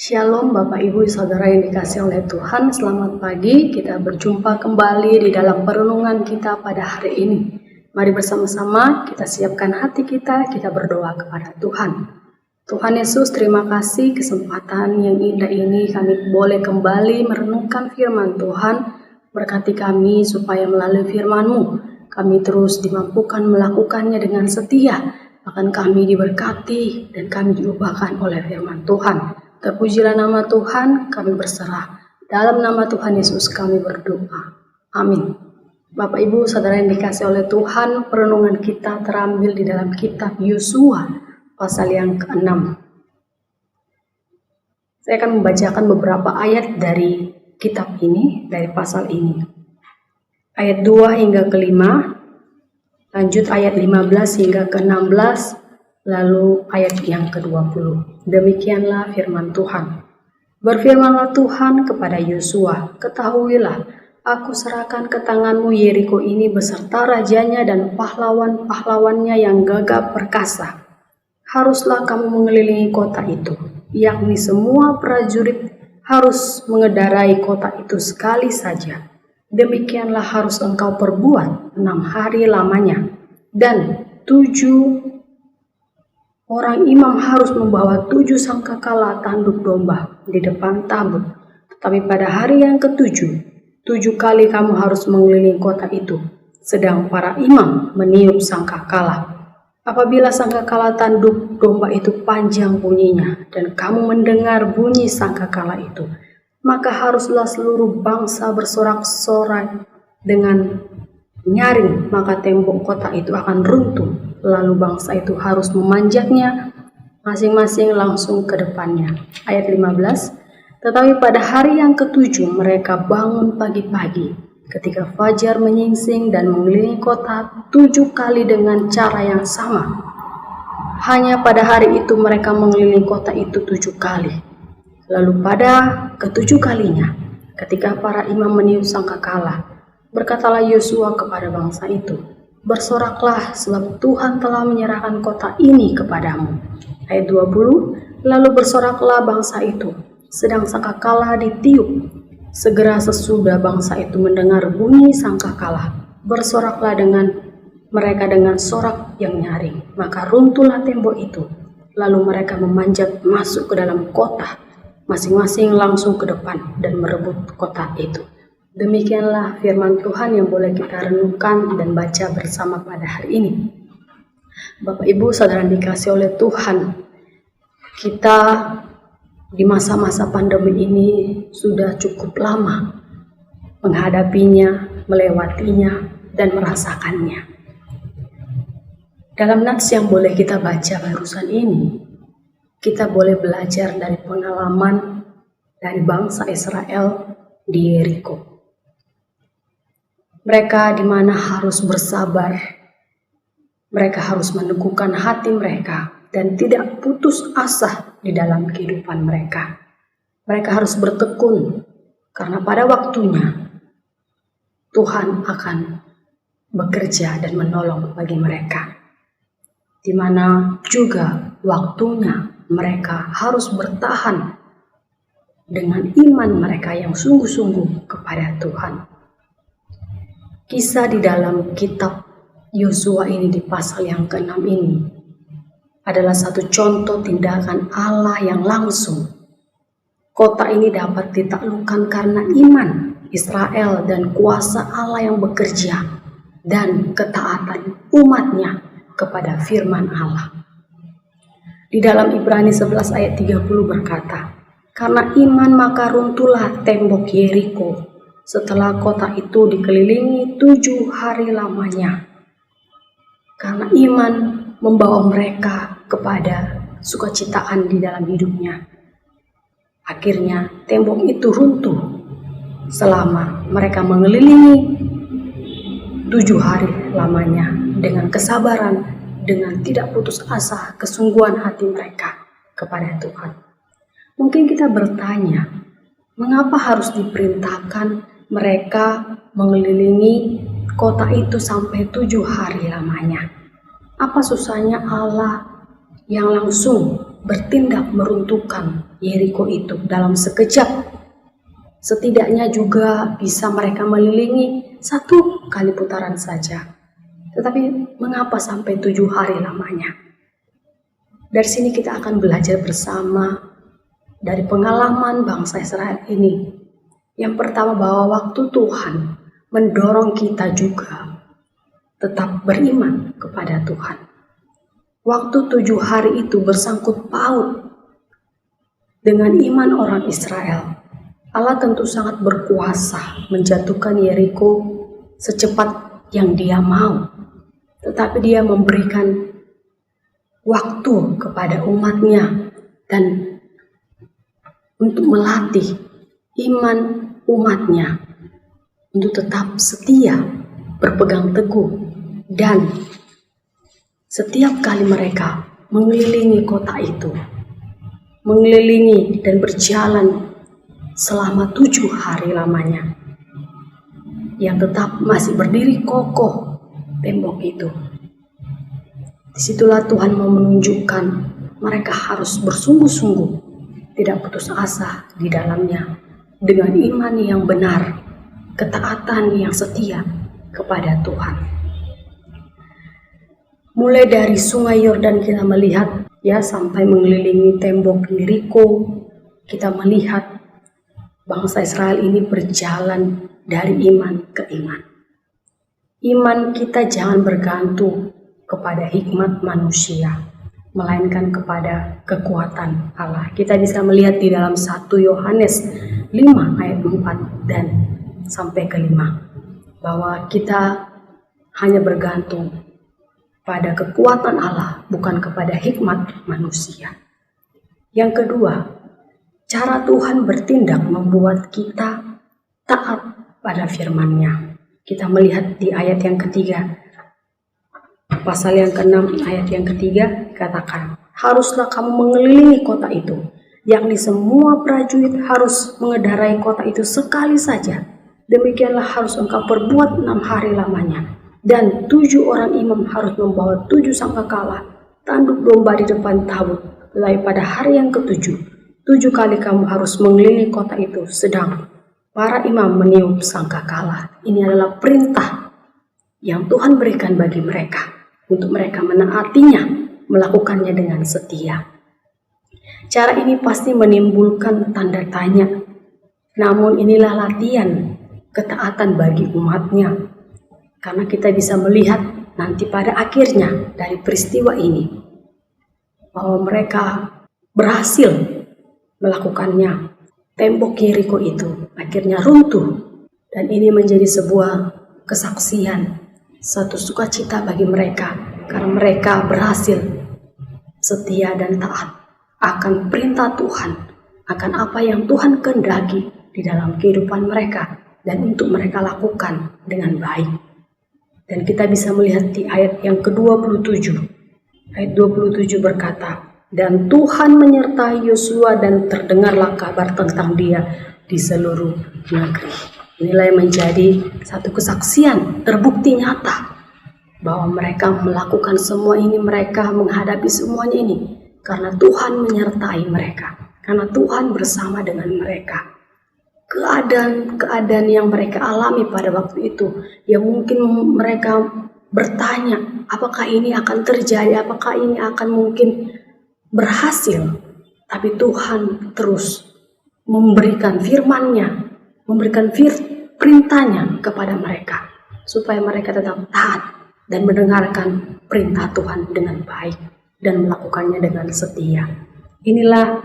Shalom Bapak Ibu Saudara yang dikasihi oleh Tuhan, selamat pagi. Kita berjumpa kembali di dalam perenungan kita pada hari ini. Mari bersama-sama kita siapkan hati kita berdoa kepada Tuhan. Tuhan Yesus, terima kasih kesempatan yang indah ini kami boleh kembali merenungkan firman Tuhan. Berkati kami supaya melalui firman-Mu kami terus dimampukan melakukannya dengan setia. Akan kami diberkati dan kami diubahkan oleh firman Tuhan. Terpujilah nama Tuhan, kami berserah. Dalam nama Tuhan Yesus kami berdoa. Amin. Bapak Ibu Saudara yang dikasihi oleh Tuhan, perenungan kita terambil di dalam kitab Yosua pasal yang ke-6. Saya akan membacakan beberapa ayat dari kitab ini, dari pasal ini. Ayat 2 hingga ke-5, lanjut ayat 15 hingga ke-16, lalu ayat yang ke-20. Demikianlah firman Tuhan. Berfirmanlah Tuhan kepada Yosua, ketahuilah, aku serahkan ke tanganmu Yeriko ini beserta rajanya dan pahlawan-pahlawannya yang gagah perkasa. Haruslah kamu mengelilingi kota itu, yakni semua prajurit harus mengendarai kota itu sekali saja. Demikianlah harus engkau perbuat 6 hari lamanya, dan 7 orang imam harus membawa 7 sangkakala tanduk domba di depan tabut. Tetapi pada hari yang ke-7, 7 kali kamu harus mengelilingi kota itu, sedang para imam meniup sangkakala. Apabila sangkakala tanduk domba itu panjang bunyinya, dan kamu mendengar bunyi sangkakala itu, maka haruslah seluruh bangsa bersorak-sorai dengan nyaring, maka tembok kota itu akan runtuh. Lalu bangsa itu harus memanjatnya masing-masing langsung ke depannya. Ayat 15. Tetapi pada hari yang ke-7 mereka bangun pagi-pagi ketika fajar menyingsing dan mengelilingi kota 7 kali dengan cara yang sama. Hanya pada hari itu mereka mengelilingi kota itu 7 kali. Lalu pada ke-7 kalinya, ketika para imam meniup sangkakala, berkatalah Yosua kepada bangsa itu, bersoraklah sebab Tuhan telah menyerahkan kota ini kepadamu. Ayat 20, lalu bersoraklah bangsa itu, sedang sangkakala ditiup. Segera sesudah bangsa itu mendengar bunyi sangkakala, bersoraklah mereka dengan sorak yang nyaring. Maka runtuhlah tembok itu, lalu mereka memanjat masuk ke dalam kota, masing-masing langsung ke depan dan merebut kota itu. Demikianlah firman Tuhan yang boleh kita renungkan dan baca bersama pada hari ini. Bapak Ibu Saudara yang dikasihi oleh Tuhan, kita di masa-masa pandemi ini sudah cukup lama menghadapinya, melewatinya, dan merasakannya. Dalam nats yang boleh kita baca barusan ini, kita boleh belajar dari pengalaman dari bangsa Israel di Yeriko. Mereka di mana harus bersabar, mereka harus meneguhkan hati mereka dan tidak putus asa di dalam kehidupan mereka. Mereka harus bertekun karena pada waktunya Tuhan akan bekerja dan menolong bagi mereka. Di mana juga waktunya mereka harus bertahan dengan iman mereka yang sungguh-sungguh kepada Tuhan. Kisah di dalam kitab Yosua ini di pasal yang ke-6 ini adalah satu contoh tindakan Allah yang langsung. Kota ini dapat ditaklukkan karena iman Israel dan kuasa Allah yang bekerja dan ketaatan umatnya kepada firman Allah. Di dalam Ibrani 11 ayat 30 berkata, karena iman maka runtuhlah tembok Yeriko setelah kota itu dikelilingi 7 hari lamanya. Karena iman membawa mereka kepada sukacitaan di dalam hidupnya. Akhirnya tembok itu runtuh selama mereka mengelilingi 7 hari lamanya dengan kesabaran, dengan tidak putus asa, kesungguhan hati mereka kepada Tuhan. Mungkin kita bertanya, mengapa harus diperintahkan mereka mengelilingi kota itu sampai 7 hari lamanya? Apa susahnya Allah yang langsung bertindak meruntuhkan Yeriko itu dalam sekejap. Setidaknya juga bisa mereka melilingi 1 kali putaran saja. Tetapi mengapa sampai 7 hari lamanya? Dari sini kita akan belajar bersama dari pengalaman bangsa Israel ini. Yang pertama, bahwa waktu Tuhan mendorong kita juga tetap beriman kepada Tuhan. Waktu 7 hari itu bersangkut paut dengan iman orang Israel. Allah tentu sangat berkuasa menjatuhkan Yeriko secepat yang Dia mau. Tetapi Dia memberikan waktu kepada umatnya dan untuk melatih iman umatnya untuk tetap setia, berpegang teguh, dan setiap kali mereka mengelilingi kota itu, mengelilingi dan berjalan selama 7 hari lamanya, yang tetap masih berdiri kokoh tembok itu. Disitulah Tuhan mau menunjukkan mereka harus bersungguh-sungguh, tidak putus asa di dalamnya, dengan iman yang benar, ketaatan yang setia kepada Tuhan. Mulai dari sungai Yordan kita melihat ya sampai mengelilingi tembok Yeriko, kita melihat bangsa Israel ini berjalan dari iman ke iman. Iman kita jangan bergantung kepada hikmat manusia, melainkan kepada kekuatan Allah. Kita bisa melihat di dalam 1 Yohanes 5 ayat 4 dan sampai ke 5, bahwa kita hanya bergantung pada kekuatan Allah, bukan kepada hikmat manusia. Yang kedua, cara Tuhan bertindak membuat kita taat pada firman-Nya. Kita melihat di ayat yang ketiga, pasal yang ke-6 ayat yang ketiga, katakan, haruslah kamu mengelilingi kota itu, yakni semua prajurit harus mengendarai kota itu sekali saja. Demikianlah harus engkau perbuat 6 hari lamanya. Dan 7 orang imam harus membawa 7 sangkakala, tanduk domba di depan tabut. Lalu pada hari yang ke-7, 7 kali kamu harus mengelilingi kota itu, sedang para imam meniup sangkakala. Ini adalah perintah yang Tuhan berikan bagi mereka, untuk mereka menaatinya, melakukannya dengan setia. Cara ini pasti menimbulkan tanda tanya, namun inilah latihan ketaatan bagi umatnya. Karena kita bisa melihat nanti pada akhirnya dari peristiwa ini, bahwa mereka berhasil melakukannya. Tembok Yeriko itu akhirnya runtuh, dan ini menjadi sebuah kesaksian, satu sukacita bagi mereka, karena mereka berhasil setia dan taat akan perintah Tuhan, akan apa yang Tuhan kehendaki di dalam kehidupan mereka, dan untuk mereka lakukan dengan baik. Dan kita bisa melihat di ayat yang ke-27. Ayat 27 berkata, dan Tuhan menyertai Yosua dan terdengarlah kabar tentang dia di seluruh negeri. Inilah yang menjadi satu kesaksian terbukti nyata bahwa mereka melakukan semua ini, mereka menghadapi semuanya ini karena Tuhan menyertai mereka, karena Tuhan bersama dengan mereka. Keadaan yang mereka alami pada waktu itu, ya mungkin mereka bertanya, apakah ini akan terjadi, apakah ini akan mungkin berhasil. Tapi Tuhan terus memberikan firman-Nya, memberikan perintahnya kepada mereka, supaya mereka tetap taat dan mendengarkan perintah Tuhan dengan baik dan melakukannya dengan setia. Inilah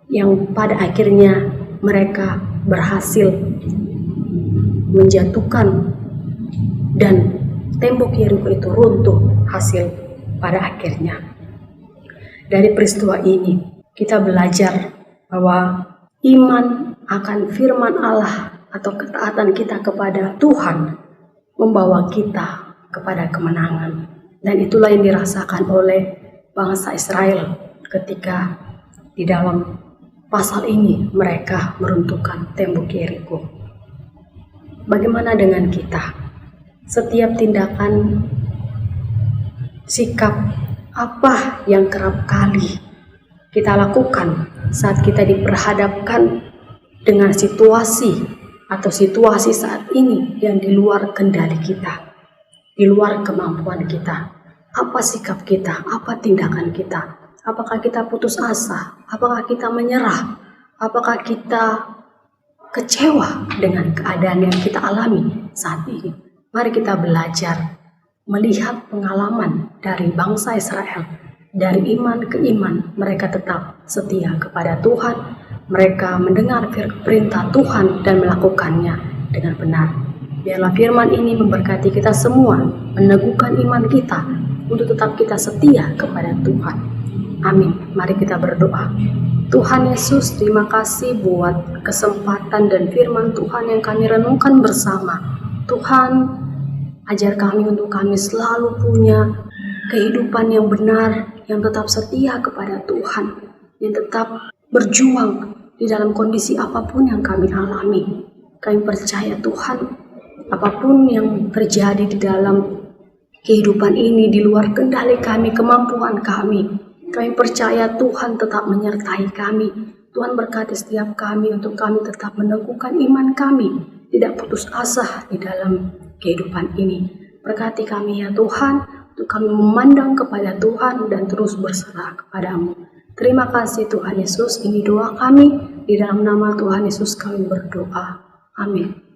yang pada akhirnya mereka berhasil menjatuhkan dan tembok Yeriko itu runtuh hasil pada akhirnya. Dari peristiwa ini kita belajar bahwa iman akan firman Allah atau ketaatan kita kepada Tuhan membawa kita kepada kemenangan, dan itulah yang dirasakan oleh bangsa Israel ketika di dalam pasal ini mereka meruntuhkan tembok Yeriko. Bagaimana dengan kita? Setiap tindakan, sikap apa yang kerap kali kita lakukan saat kita diperhadapkan dengan situasi atau situasi saat ini yang di luar kendali kita, di luar kemampuan kita. Apa sikap kita? Apa tindakan kita? Apakah kita putus asa? Apakah kita menyerah? Apakah kita kecewa dengan keadaan yang kita alami saat ini? Mari kita belajar melihat pengalaman dari bangsa Israel. Dari iman ke iman, mereka tetap setia kepada Tuhan. Mereka mendengar perintah Tuhan dan melakukannya dengan benar. Biarlah firman ini memberkati kita semua, meneguhkan iman kita untuk tetap kita setia kepada Tuhan. Amin. Mari kita berdoa. Tuhan Yesus, terima kasih buat kesempatan dan firman Tuhan yang kami renungkan bersama. Tuhan, ajar kami untuk kami selalu punya kehidupan yang benar, yang tetap setia kepada Tuhan, yang tetap berjuang di dalam kondisi apapun yang kami alami. Kami percaya Tuhan, apapun yang terjadi di dalam kehidupan ini di luar kendali kami, kemampuan kami percaya Tuhan tetap menyertai kami. Tuhan berkati setiap kami untuk kami tetap meneguhkan iman kami, tidak putus asa di dalam kehidupan ini. Berkati kami ya Tuhan, untuk kami memandang kepada Tuhan dan terus berserah kepadamu. Terima kasih Tuhan Yesus, ini doa kami, di dalam nama Tuhan Yesus kami berdoa. Amin.